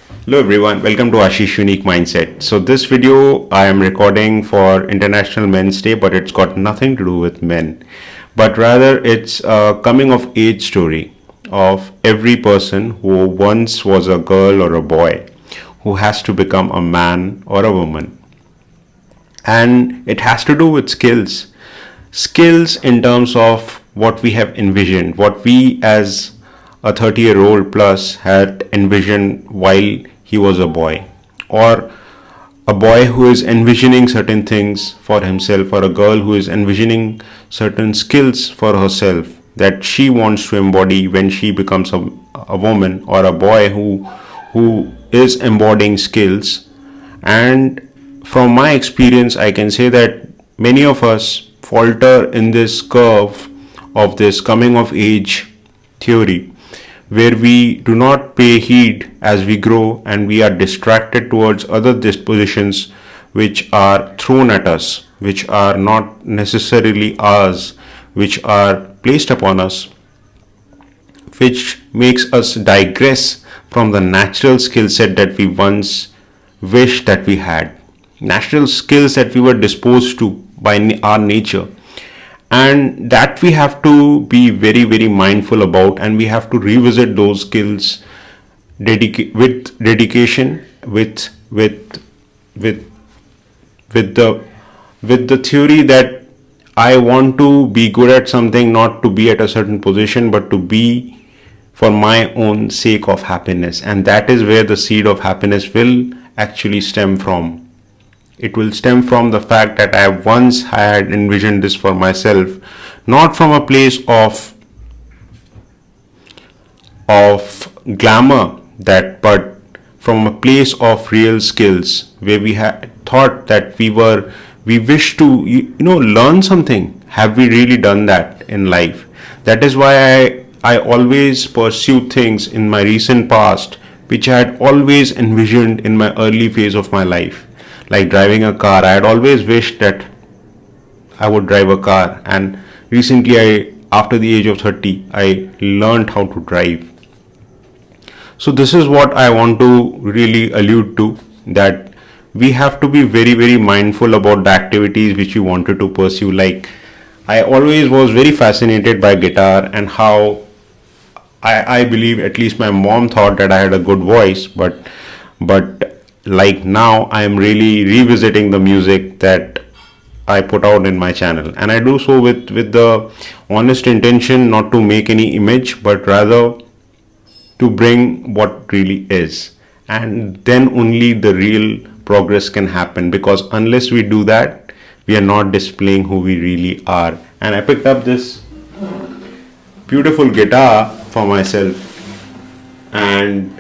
Hello everyone, welcome to Ashish Unique Mindset. So this video I am recording for International Men's Day, but it's got nothing to do with men, but rather it's a coming of age story of every person who once was a girl or a boy who has to become a man or a woman. And it has to do with skills in terms of what we have envisioned, what we as a 30-year-old plus had envisioned while he was a boy, or a boy who is envisioning certain things for himself, or a girl who is envisioning certain skills for herself that she wants to embody when she becomes a woman, or a boy who is embodying skills. And from my experience, I can say that many of us falter in this curve of this coming of age theory, where we do not pay heed as we grow and we are distracted towards other dispositions which are thrown at us, which are not necessarily ours, which are placed upon us, which makes us digress from the natural skill set that we once wished that we had, natural skills that we were disposed to by our nature, and that we have to be very mindful about, and we have to revisit those skills with dedication, with the theory that I want to be good at something, not to be at a certain position, but to be for my own sake of happiness. And that is where the seed of happiness will actually stem from. It will stem from the fact that I once had envisioned this for myself, not from a place of glamour, that but from a place of real skills, where we had thought that we wish to learn something. Have we really done that in life? That is why I always pursue things in my recent past which I had always envisioned in my early phase of my life, like driving a car. I had always wished that I would drive a car, and recently, after the age of 30, I learned how to drive. So this is what I want to really allude to, that we have to be very mindful about the activities which we wanted to pursue. Like, I always was very fascinated by guitar, and how I believe, at least my mom thought, that I had a good voice, but like now I am really revisiting the music that I put out in my channel, and I do so with the honest intention not to make any image, but rather to bring what really is, and then only the real progress can happen, because unless we do that, we are not displaying who we really are. And I picked up this beautiful guitar for myself, and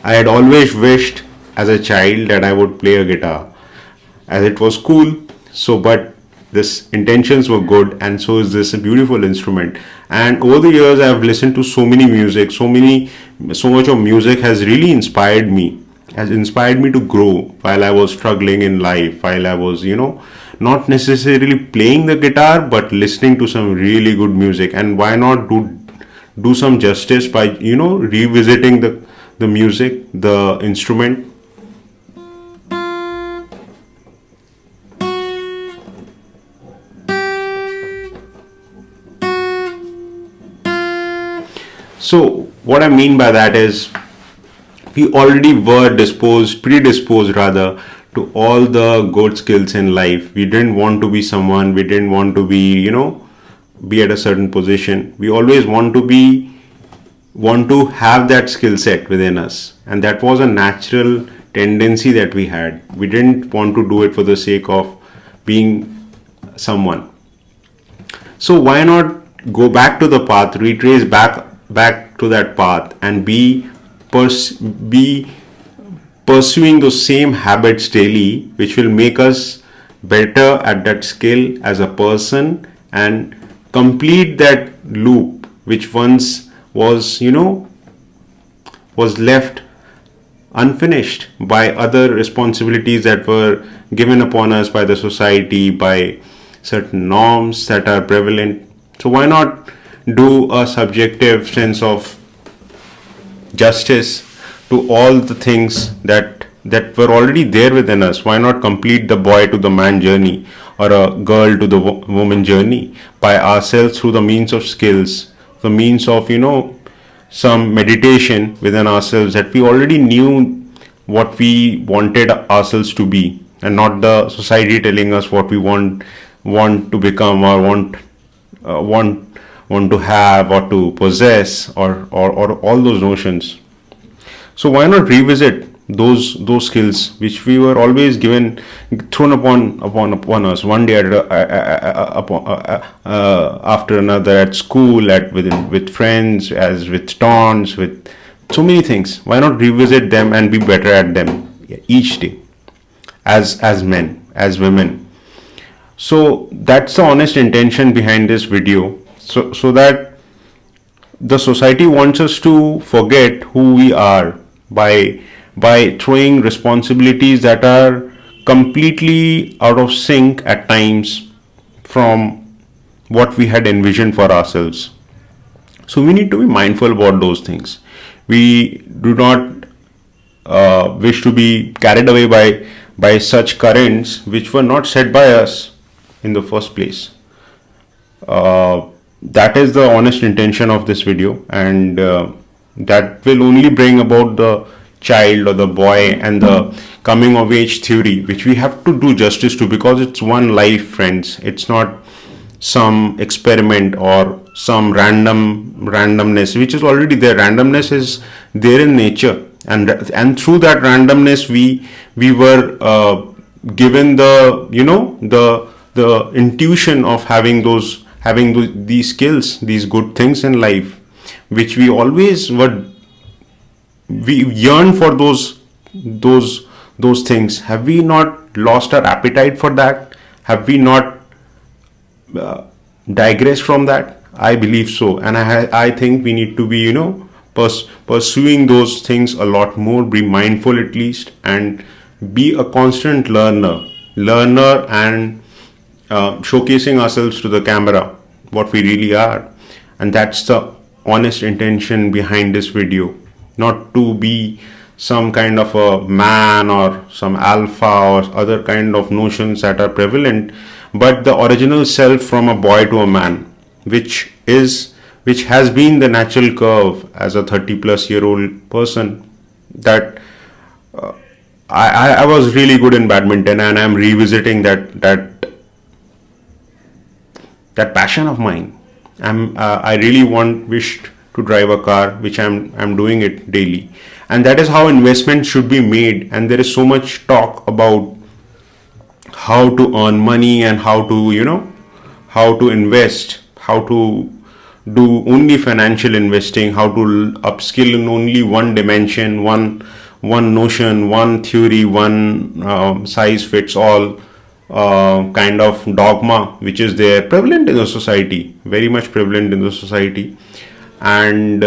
I had always wished as a child that I would play a guitar, as it was cool. So, but this intentions were good, and so is this a beautiful instrument. And over the years, I have listened to so many music, so much of music has really inspired me, to grow while I was struggling in life, while I was, not necessarily playing the guitar, but listening to some really good music. And why not do some justice by, revisiting the music, the instrument. So what I mean by that is, we already were predisposed rather, to all the good skills in life. We didn't want to be someone, we didn't want to be at a certain position. We always want to have that skill set within us, and that was a natural tendency that we had. We didn't want to do it for the sake of being someone. So why not go back to the path, retrace back to that path, and be pursuing those same habits daily, which will make us better at that skill as a person, and complete that loop which once was left unfinished by other responsibilities that were given upon us by the society, by certain norms that are prevalent. So why not do a subjective sense of justice to all the things that were already there within us. Why not complete the boy to the man journey, or a girl to the woman journey by ourselves through the means of skills, the means of some meditation within ourselves, that we already knew what we wanted ourselves to be, and not the society telling us what we want to become, or want to have, or to possess, or all those notions. So why not revisit those skills which we were always given, thrown upon us, one day after another, at school, with friends, as with taunts, with so many things. Why not revisit them and be better at them each day, as men, as women? So that's the honest intention behind this video. So that the society wants us to forget who we are by throwing responsibilities that are completely out of sync at times from what we had envisioned for ourselves. So we need to be mindful about those things. We do not wish to be carried away by such currents which were not set by us in the first place. That is the honest intention of this video, and that will only bring about the child or the boy and the coming of age theory, which we have to do justice to, because it's one life, friends. It's not some experiment or some randomness which is already there. Randomness is there in nature, and through that randomness we were given the intuition of having these skills, these good things in life, which we always we yearn for those things. Have we not lost our appetite for that? Have we not digressed from that? I believe so, and I think we need to be pursuing those things a lot more. Be mindful at least, and be a constant learner, and showcasing ourselves to the camera what we really are. And that's the honest intention behind this video. Not to be some kind of a man or some alpha or other kind of notions that are prevalent, but the original self from a boy to a man, which has been the natural curve as a 30-plus-year-old person. That I was really good in badminton, and I'm revisiting that passion of mine. I really wished to drive a car, which I'm doing it daily, and that is how investment should be made. And there is so much talk about how to earn money, and how to invest, how to do only financial investing, how to upskill in only one dimension, one notion, one theory, one size fits all kind of dogma, which is there, prevalent in the society, very much prevalent in the society. And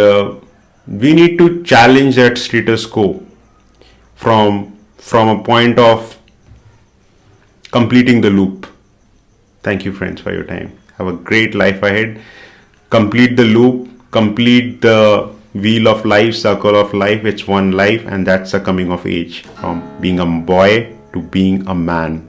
we need to challenge that status quo from a point of completing the loop. Thank you, friends, for your time. Have a great life ahead. Complete the loop, complete the wheel of life, circle of life. It's one life, and that's the coming of age, from being a boy to being a man.